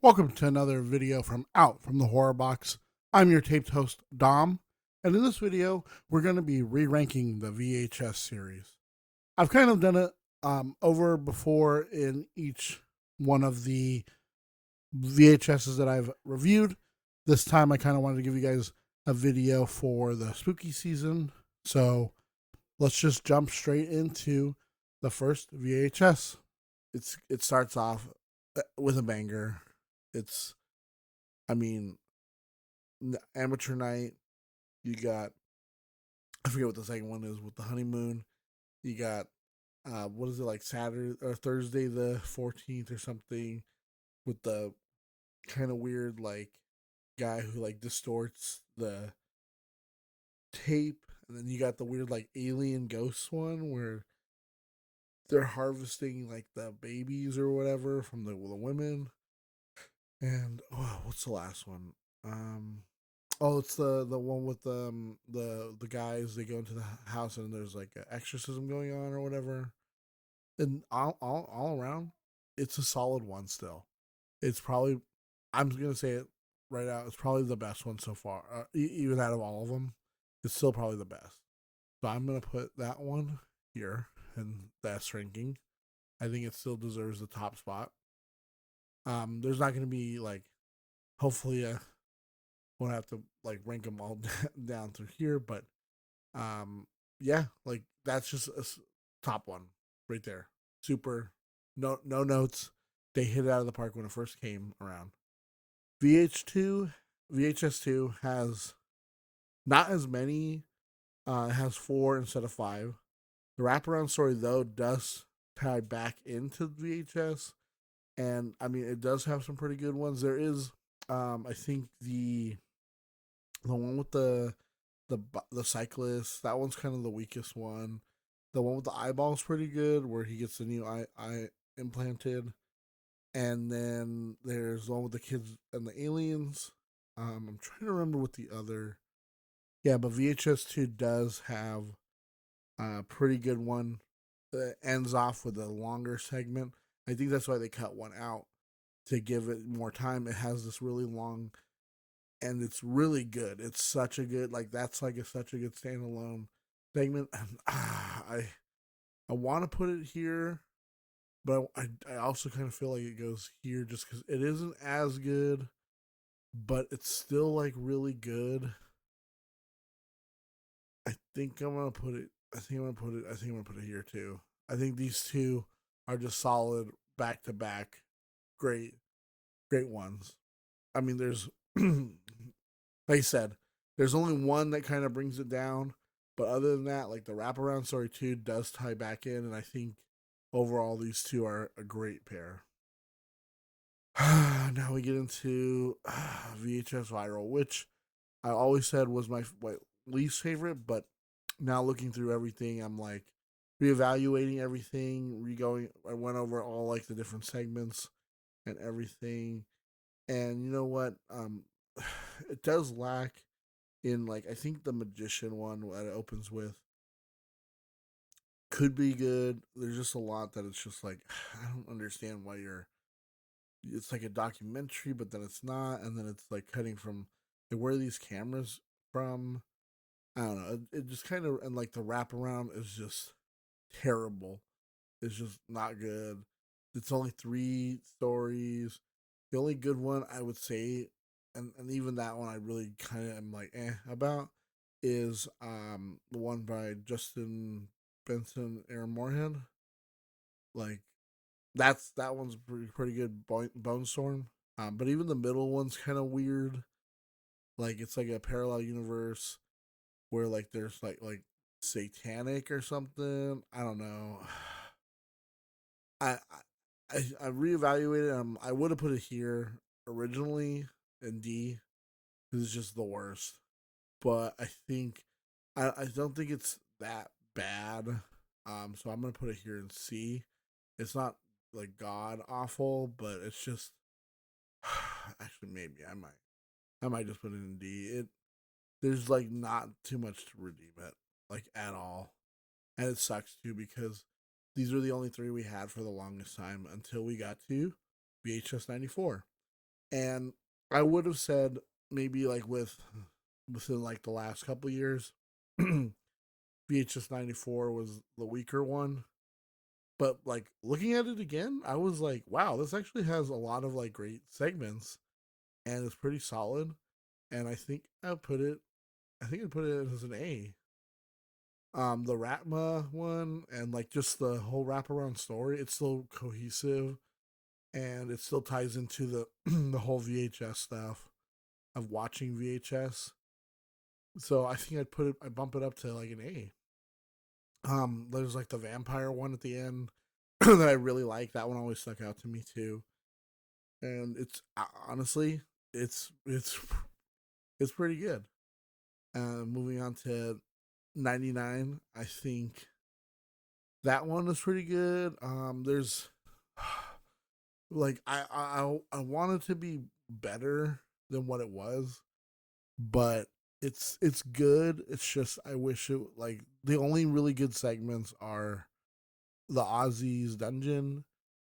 Welcome to another video from Out From the Horrorbox. I'm your taped host, Dom, and in this video, we're going to be re-ranking the VHS series. I've kind of done it over before in each one of the VHSs that I've reviewed. This time, I kind of wanted to give you guys a video for the spooky season, so let's just jump straight into the first VHS. It starts off with a banger. It's, I mean, amateur night. You got, I forget what the second one is with the honeymoon. You got, what is it, like Saturday or Thursday the 14th or something, with the kind of weird like guy who like distorts the tape, and then you got the weird like alien ghost one where they're harvesting like the babies or whatever from the women. And oh, what's the last one? Oh, it's the one with the guys. They go into the house and there's like an exorcism going on or whatever. And all around, it's a solid one still. It's probably, I'm gonna say it right out. It's probably the best one so far. Even out of all of them, it's still probably the best. So I'm gonna put that one here in the S ranking. I think it still deserves the top spot. There's not gonna be like, hopefully, won't have to like rank them all down through here, but um, yeah, like that's just a top one right there. Super, no notes. They hit it out of the park when it first came around. VHS2 has not as many. It has four instead of five. The wraparound story though does tie back into VHS, and I mean it does have some pretty good ones. There is, I think the one with the the cyclist, that one's kind of the weakest one. The one with the eyeball's pretty good, where he gets the new eye implanted. And then there's the one with the kids and the aliens. I'm trying to remember what the other. Yeah, but VHS2 does have a pretty good one that ends off with a longer segment. I think that's why they cut one out to give it more time. It has this really long, and it's really good. It's such a good, like that's like such a good standalone segment. And I want to put it here, but I also kind of feel like it goes here just because it isn't as good, but it's still like really good. I think I'm gonna put it. I think I'm gonna put it. I think I'm gonna put it here too. I think these two are just solid back to back, great, great ones. I mean, there's like I said, there's only one that kind of brings it down, but other than that, like the wraparound story two does tie back in, and I think overall these two are a great pair. Now we get into VHS Viral, which I always said was my least favorite, but now looking through everything, I'm like reevaluating everything, re-going. I went over all like the different segments and everything, and you know what? It does lack in like I think the magician one that it opens with could be good. There's just a lot that it's just like I don't understand why you're. It's like a documentary, but then it's not, and then it's like cutting from like, where are these cameras from? I don't know. It just kind of, and like the wraparound is just terrible. It's just not good. It's only three stories. The only good one I would say, and even that one I really kind of am like about, is the one by Justin Benson, Aaron Moorhead. Like that one's pretty good. Bone Storm. But even the middle one's kind of weird. Like it's like a parallel universe where like there's like satanic or something. I don't know. I I reevaluated. I would have put it here originally in D because it's just the worst. But I think I don't think it's that bad. So I'm gonna put it here in C. It's not like god awful, but it's just actually maybe I might just put it in D. There's like not too much to redeem it like at all, and it sucks too because these are the only three we had for the longest time until we got to VHS 94. And I would have said maybe like within like the last couple years, VHS 94 was the weaker one. But like looking at it again, I was like, wow, this actually has a lot of like great segments and it's pretty solid. And I think I'd put it as an A. The Ratma one and like just the whole wraparound story, it's still cohesive and it still ties into the the whole VHS stuff of watching VHS. So I think I bump it up to like an A. There's like the vampire one at the end that I really like. That one always stuck out to me too. And it's honestly, it's it's pretty good. Moving on to 99, I think that one is pretty good. There's like I want it to be better than what it was, but it's good. It's just I wish it like the only really good segments are the Aussie's dungeon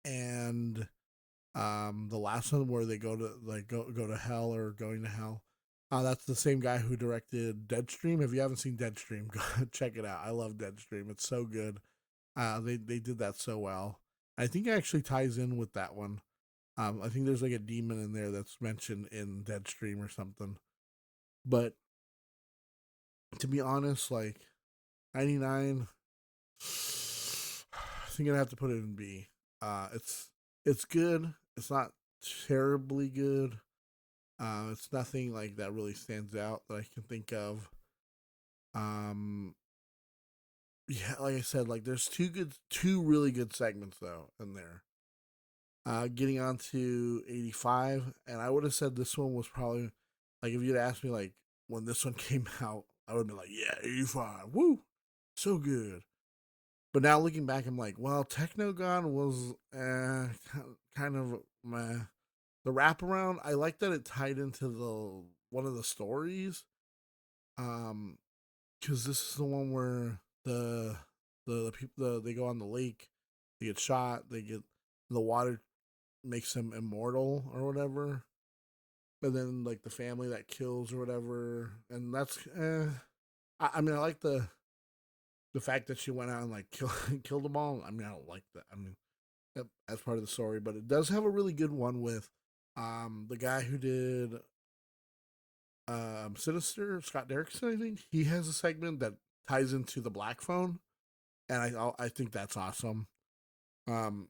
and the last one where they go to like go to hell or going to hell. That's the same guy who directed Deadstream. If you haven't seen Deadstream, go check it out. I love Deadstream. It's so good. They did that so well. I think it actually ties in with that one. I think there's like a demon in there that's mentioned in Deadstream or something. But to be honest, like 99, I think I'd have to put it in B. It's good. It's not terribly good. It's nothing like that really stands out that I can think of. Um, yeah, like I said, like there's two really good segments though in there. Getting on to 85, and I would have said this one was probably like if you'd asked me like when this one came out, I would have been like, yeah, 85, woo, so good. But now looking back, I'm like, well, Technogon was kind of meh. The wraparound, I like that it tied into the one of the stories. Um, because this is the one where the people they go on the lake, they get shot, they get the water makes them immortal or whatever. And then like the family that kills or whatever, and that's I mean I like the fact that she went out and like killed them all. I mean I don't like that. I mean as part of the story, but it does have a really good one with the guy who did Sinister, Scott Derrickson, I think. He has a segment that ties into the Black Phone, and I think that's awesome. Um,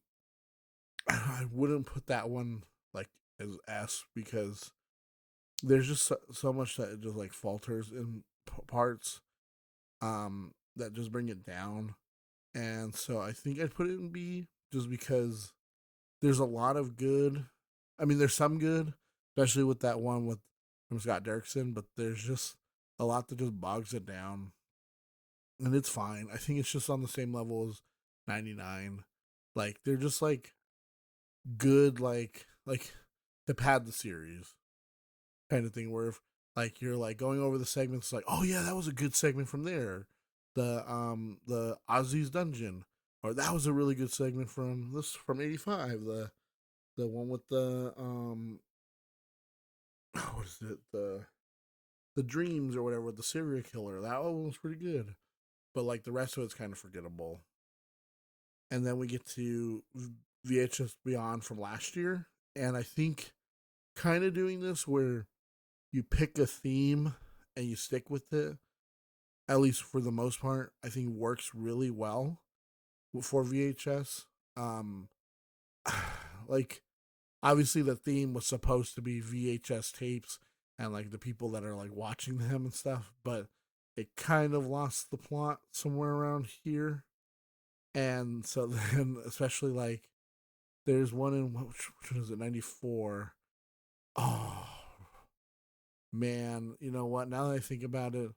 I wouldn't put that one like as S because there's just so much that it just like falters in parts that just bring it down, and so I think I'd put it in B just because there's a lot of good. I mean, there's some good, especially with that one with from Scott Derrickson, but there's just a lot that just bogs it down, and it's fine. I think it's just on the same level as 99. Like they're just like good, like to pad the series kind of thing. Where if like you're like going over the segments, like oh yeah, that was a good segment from there. The Ozzy's dungeon, or that was a really good segment from this from 85. The one with the what is it the dreams or whatever with the serial killer. That one was pretty good, but like the rest of it's kind of forgettable. And then we get to VHS Beyond from last year, and I think kind of doing this where you pick a theme and you stick with it, at least for the most part, I think works really well for VHS. Um, like obviously the theme was supposed to be VHS tapes and like the people that are like watching them and stuff, but it kind of lost the plot somewhere around here. And so then, especially like, there's one in which one is it, 94? Oh, man. You know what? Now that I think about it,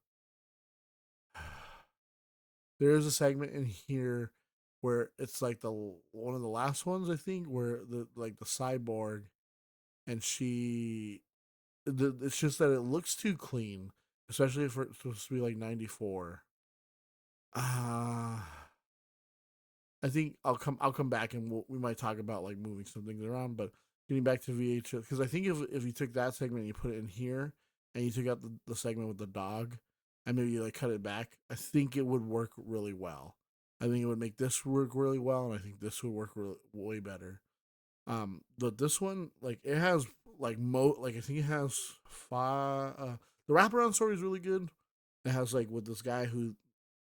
there is a segment in here where it's like the one of the last ones, I think, where the cyborg and it's just that it looks too clean, especially if it's supposed to be like 94. Uh I think I'll come back and we might talk about like moving some things around, but getting back to VHS, because I think if you took that segment and you put it in here, and you took out the segment with the dog, and maybe you like cut it back, I think it would work really well. I think it would make this work really well, and I think this would work really, way better. But this one, like, it has like I think it has five. The wraparound story is really good. It has like with this guy who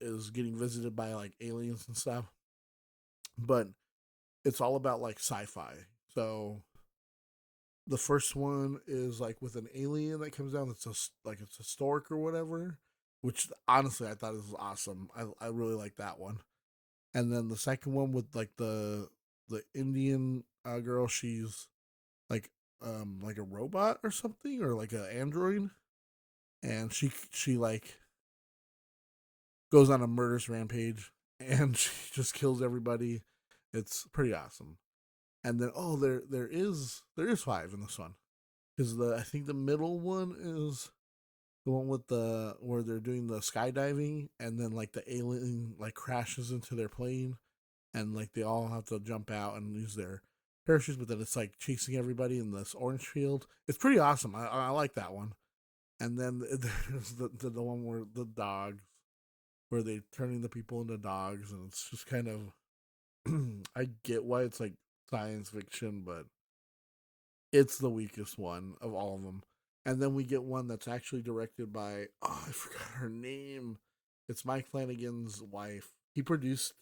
is getting visited by like aliens and stuff, but it's all about like sci-fi. So the first one is like with an alien that comes down that's like it's historic or whatever, which honestly I thought this was awesome. I really like that one. And then the second one with like the Indian girl, she's like like a robot or something, or like an android, and she like goes on a murderous rampage and she just kills everybody. It's pretty awesome. And then there is five in this one, because the I think the middle one is the one with the where they're doing the skydiving, and then like the alien like crashes into their plane, and like they all have to jump out and use their parachutes, but then it's like chasing everybody in this orange field. It's pretty awesome. I like that one. And then there's the one where the dogs, where they turning the people into dogs, and it's just kind of I get why it's like science fiction, but it's the weakest one of all of them. And then we get one that's actually directed by, oh, I forgot her name. It's Mike Flanagan's wife. He produced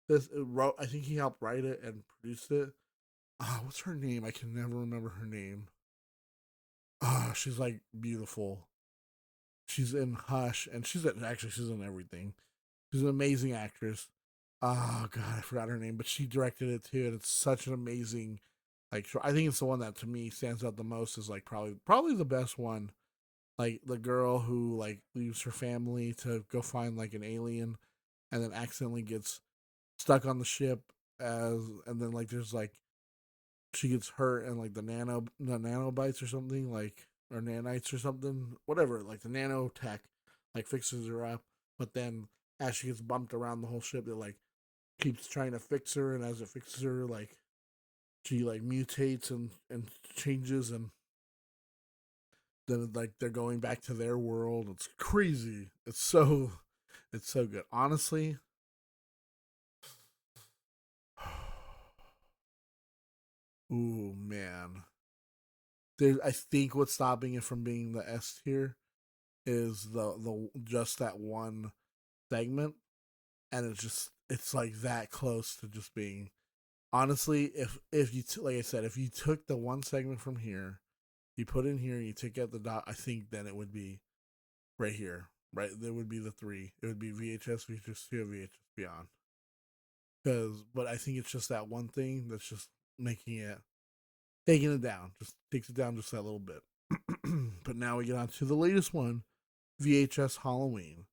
this. Wrote, I think he helped write it and produced it. What's her name? I can never remember her name. She's like beautiful. She's in Hush, and she's in everything. She's an amazing actress. Oh god, I forgot her name, but she directed it too, and it's such an amazing. Like, I think it's the one that to me stands out the most, is like probably the best one. Like the girl who like leaves her family to go find like an alien, and then accidentally gets stuck on the ship, and then like there's like she gets hurt, and like the nanobites or something, like, or nanites or something, whatever, like the nanotech like fixes her up, but then as she gets bumped around the whole ship, it like keeps trying to fix her, and as it fixes her, like she like mutates and changes, and then like they're going back to their world. It's crazy. It's so good. Honestly, ooh man. I think what's stopping it from being the S tier is the just that one segment, and it's like that close to just being. Honestly, if you like I said, if you took the one segment from here, you put in here, you take out the dot, I think then it would be right here. Right, there would be the three. It would be VHS, VHS two, VHS Beyond. But I think it's just that one thing that's just making it, taking it down, just takes it down just that little bit. But now we get on to the latest one, VHS Halloween.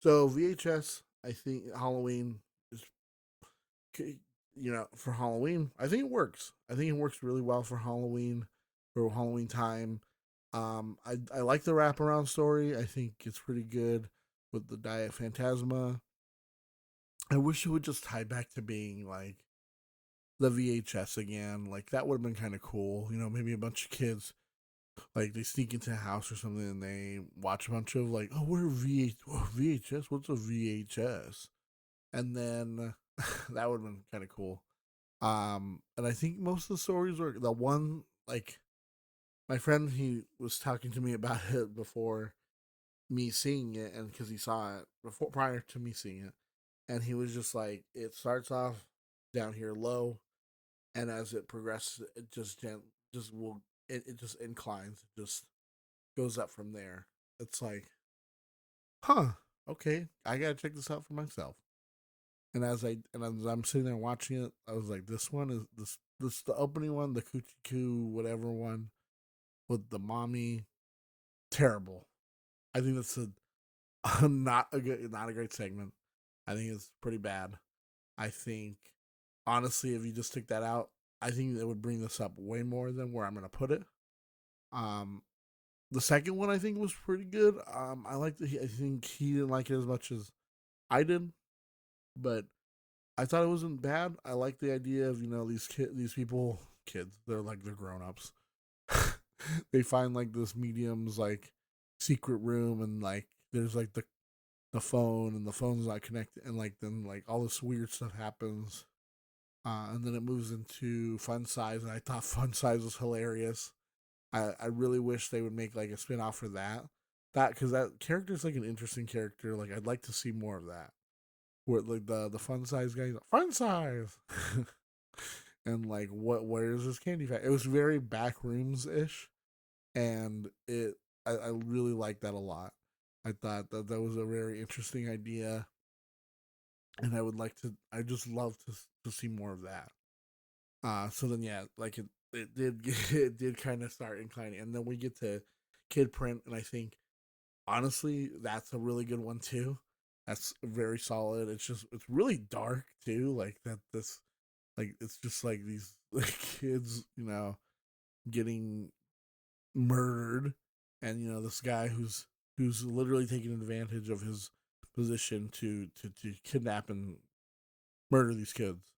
So VHS, I think Halloween is, for Halloween, I think it works. I think it works really well for Halloween, for Halloween time. I like the wraparound story. I think it's pretty good with the Diet Phantasma. I wish it would just tie back to being like the VHS again. Like that would have been kind of cool. Maybe a bunch of kids like they sneak into a house or something and they watch a bunch of like, oh, what are VHS? What's a VHS? And then that would have been kind of cool. And I think most of the stories were the one like my friend, he was talking to me about it before me seeing it, and because he saw it before prior to me seeing it, and he was just like, it starts off down here low, and as it progresses, it it just inclines, it just goes up from there. It's like, huh, okay, I gotta check this out for myself. And as I'm sitting there watching it, I was like, this one is this the opening one, the coochie coo whatever one with the mommy, terrible. I think that's a not a great segment. I think it's pretty bad. I think honestly, if you just took that out, I think it would bring this up way more than where I'm gonna put it. Um, the second one I think was pretty good. I liked it. I think he didn't like it as much as I did, but I thought it wasn't bad. I like the idea of these people kids. They're like they're grown ups. They find like this medium's like secret room, and like there's like the phone, and the phone's not connected, and like then like all this weird stuff happens. And then it moves into Fun Size, and I thought Fun Size was hilarious. I really wish they would make like a spin off for that. That because that character's like an interesting character. Like I'd like to see more of that. Where like the Fun Size guy, like, Fun Size, and like where's this candy fat? It was very backrooms ish, and I really liked that a lot. I thought that that was a very interesting idea, and I just love to see more of that. So then yeah, like it did it did kind of start inclining, and then we get to Kid Print, and I think honestly that's a really good one too. That's very solid. It's really dark too, like that this like it's just like these like kids, getting murdered, and this guy who's literally taking advantage of his position to kidnap and murder these kids.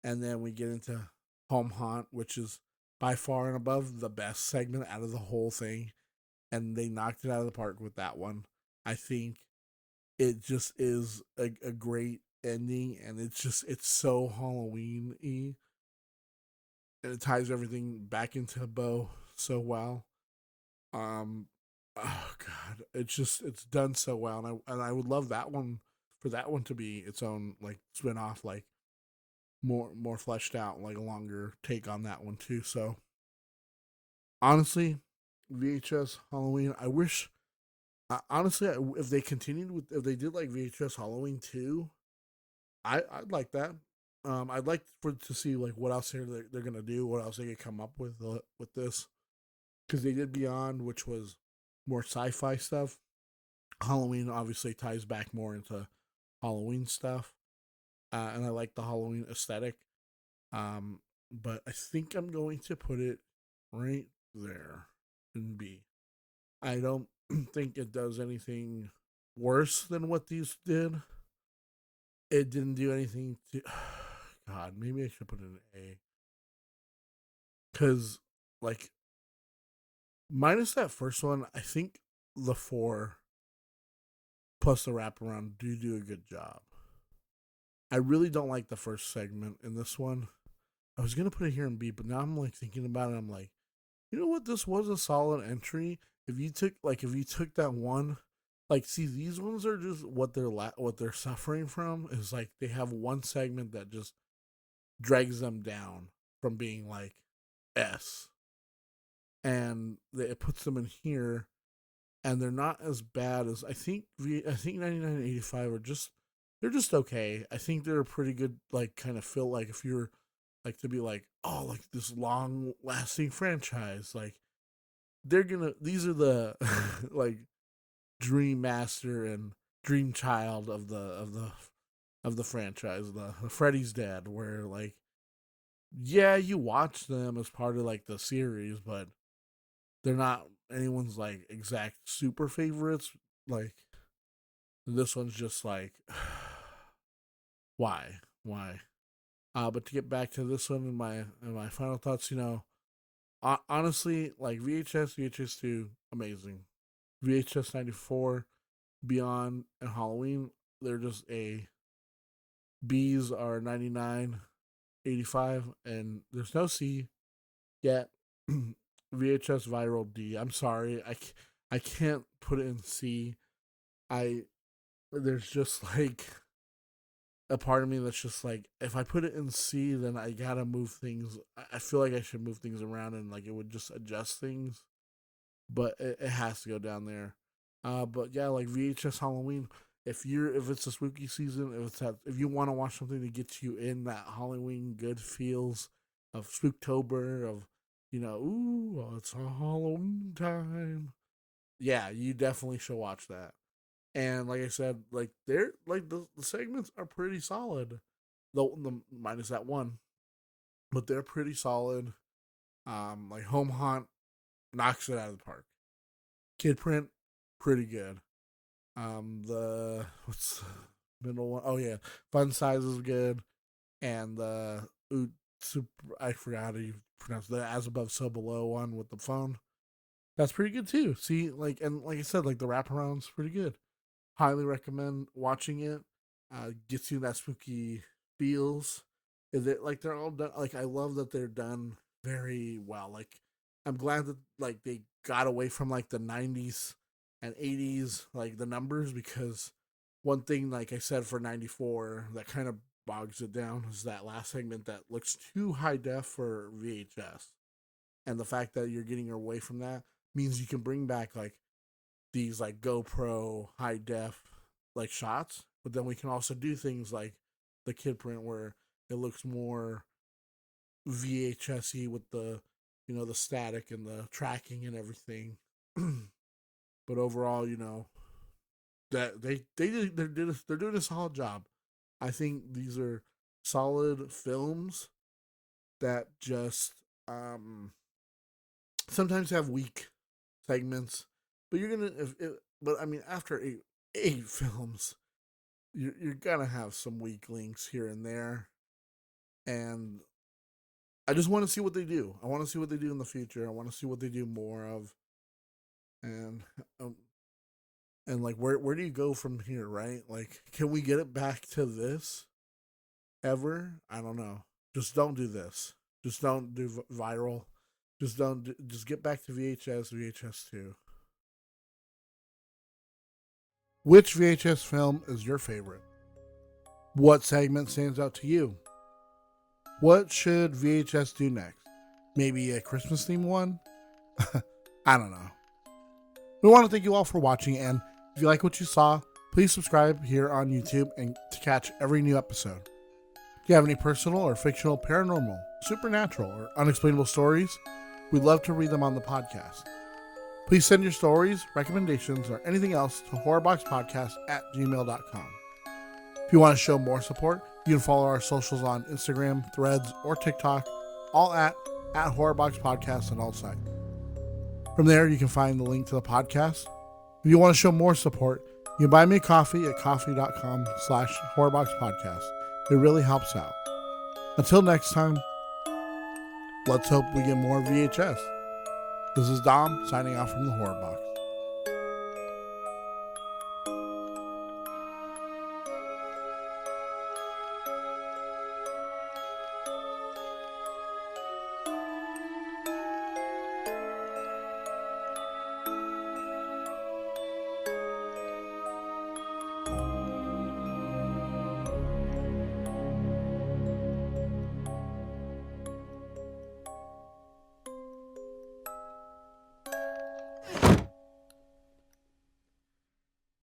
And then we get into Home Haunt, which is by far and above the best segment out of the whole thing, and they knocked it out of the park with that one. I think it just is a great ending, and it's so Halloween-y, and it ties everything back into a bow so well. Um, oh god, it's done so well, and I would love that one for that one to be its own like spin off, like more fleshed out, like a longer take on that one too. So honestly, VHS Halloween. I wish honestly if they continued with if they did like VHS Halloween 2, I'd like that. I'd like for to see like what else they're gonna do, what else they could come up with this, because they did Beyond, which was more sci-fi stuff. Halloween obviously ties back more into Halloween stuff, and I like the Halloween aesthetic. Um, but I think I'm going to put it right there in B. I don't think it does anything worse than what these did. It didn't do anything to. God, maybe I should put it in A. Because, like, minus that first one, I think the four plus the wraparound do a good job. I really don't like the first segment in this one. I was gonna put it here in B, but now I'm like thinking about it. I'm like, you know what? This was a solid entry. If you took that one, like, see, these ones are just what they're suffering from is like they have one segment that just drags them down from being like S, and it puts them in here, and they're not as bad as I think 99 and 85 are just they're just okay. I think they're a pretty good like kind of feel like if you're like to be like oh like this long lasting franchise like these are the like dream master and dream child of the franchise, the Freddy's Dead, where like yeah you watch them as part of like the series, but they're not anyone's like exact super favorites. Like this one's just like why. But to get back to this one and my final thoughts, honestly, like VHS 2, amazing. VHS 94, Beyond, and Halloween, they're just a B's are 99, 85, and there's no C yet. VHS Viral D. I'm sorry, I can't put it in C. I there's just like a part of me that's just like if I put it in C, then I gotta move things. I feel like I should move things around and like it would just adjust things, but it has to go down there. But yeah, like VHS Halloween. If it's a spooky season, if you want to watch something to get you in that Halloween good feels of Spooktober of ooh it's a Halloween time. Yeah, you definitely should watch that. And like I said, like they're like the segments are pretty solid. The minus that one, but they're pretty solid. Like Home Haunt knocks it out of the park. Kid Print, pretty good. The what's the middle one? Oh yeah, Fun Size is good, and the I forgot how you pronounce the as above, so below one with the phone. That's pretty good too. See, and like I said, like the wraparound's pretty good. Highly recommend watching it. Gets you that spooky feels. Is it like they're all done? Like I love that they're done very well. Like I'm glad that like they got away from like the '90s and '80s like the numbers, because one thing, like I said, for '94 that kind of bogs it down is that last segment that looks too high def for VHS, and the fact that you're getting away from that means you can bring back like these like GoPro high def like shots, but then we can also do things like the kid print where it looks more VHS-y with the the static and the tracking and everything. But overall, that they're doing a solid job. I think these are solid films that just sometimes have weak segments, but you're gonna but I mean after eight films, you're gonna have some weak links here and there, and I just want to see what they do. I want to see what they do in the future. I want to see what they do more of, and um, and like where do you go from here, right? Like, can we get it back to this ever? I don't know. Just don't do this. Just don't do viral. Just don't. Just get back to VHS 2. Which VHS film is your favorite? What segment stands out to you? What should VHS do next? Maybe a Christmas themed one? I don't know. We want to thank you all for watching, and if you like what you saw, please subscribe here on YouTube and to catch every new episode. Do you have any personal or fictional, paranormal, supernatural, or unexplainable stories? We'd love to read them on the podcast. Please send your stories, recommendations, or anything else to horrorboxpodcast@gmail.com. If you want to show more support, you can follow our socials on Instagram, Threads, or TikTok, all at horrorboxpodcast on all sites. From there, you can find the link to the podcast. If you want to show more support, you can buy me a coffee at coffee.com/horrorboxpodcast. It really helps out. Until next time, let's hope we get more VHS. This is Dom, signing off from the Horror Box.